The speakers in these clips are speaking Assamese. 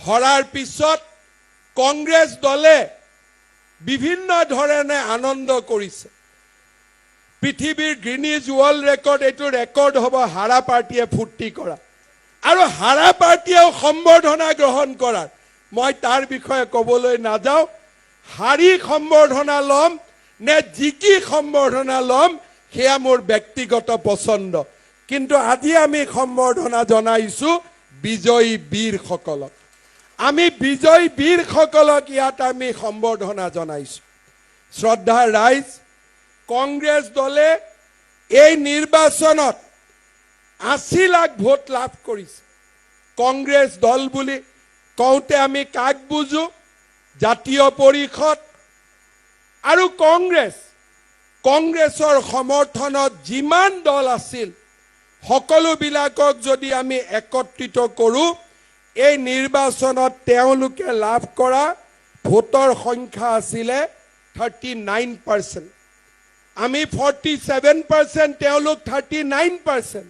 হৰাৰ পিছত কংগ্ৰেছ দলে বিভিন্ন ধৰণে আনন্দ কৰিছে। পৃথিৱীৰ গ্ৰিনিজ ৱৰ্ল্ড ৰেকৰ্ড, এইটো ৰেকৰ্ড হ'ব হাৰা পাৰ্টিয়ে ফূৰ্তি কৰা আৰু হাৰা পাৰ্টিয়েও সম্বৰ্ধনা গ্ৰহণ কৰাৰ। মই তাৰ বিষয়ে ক'বলৈ নাযাওঁ। হাৰি সম্বৰ্ধনা ল'ম নে জিকি সম্বৰ্ধনা ল'ম সেয়া মোৰ ব্যক্তিগত পছন্দ, কিন্তু আজি আমি সম্বৰ্ধনা জনাইছো বিজয়ী বীৰসকলক। আমি বিজয়ী বীৰসকলক ইয়াত আমি সম্বৰ্ধনা জনাইছো। শ্ৰদ্ধাৰ ৰাইজ, কংগ্ৰেছ দলে এই নিৰ্বাচনত 80 লাখ ভোট লাভ কৰিছে। কংগ্ৰেছ দল বুলি কওঁতে আমি কাক বুজো? জাতীয় পৰিষদ আৰু কংগ্ৰেছৰ সমৰ্থনত যিমান দল আছিল সকলোবিলাকক যদি আমি একত্ৰিত কৰোঁ, এই নিৰ্বাচনত তেওঁলোকে লাভ কৰা ভোটৰ সংখ্যা আছিলে 39%। আমি 47%, তেওঁলোক 39%।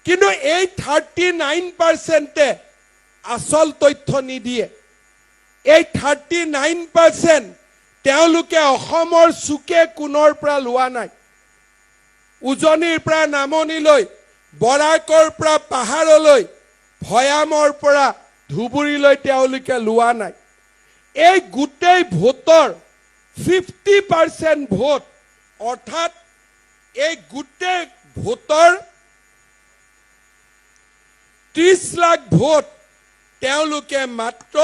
কিন্তু এই 39%-এ আচল তথ্য নিদিয়ে। এই 39% তেওঁলোকে অসমৰ চুকে কোণৰ পৰা লোৱা নাই। উজনিৰ পৰা নামনিলৈ, বৰাকৰ পৰা পাহাৰলৈ, ভৈয়ামৰ পৰা ধুবুৰীলৈ তেওঁলোকে লোৱা নাই। এই গোটেই ভোটৰ 50% ভোট, অৰ্থাৎ এই গোটেই ভোটৰ 30 লাখ ভোট তেওঁলোকে মাত্ৰ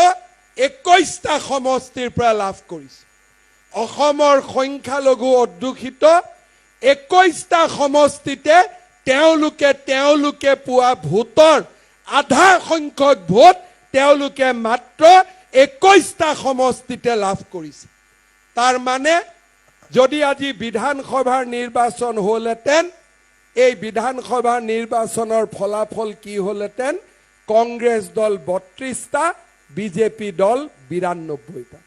21টা সমষ্টিৰ পৰা লাভ কৰিছে। অসমৰ সংখ্যালঘু অধ্যুষিত 21টা সমষ্টিতে তেওঁলোকে পোৱা ভোটৰ আধা সংখ্যক ভোট তেওঁলোকে মাত্ৰ 21টা সমষ্টিতে লাভ কৰিছে। তাৰ মানে যদি আজি বিধানসভাৰ নিৰ্বাচন হ'লহেঁতেন, এই বিধানসভাৰ নিৰ্বাচনৰ ফলাফল কি হ'লহেঁতেন? কংগ্ৰেছ দল 32টা, বিজেপি দল 92টা।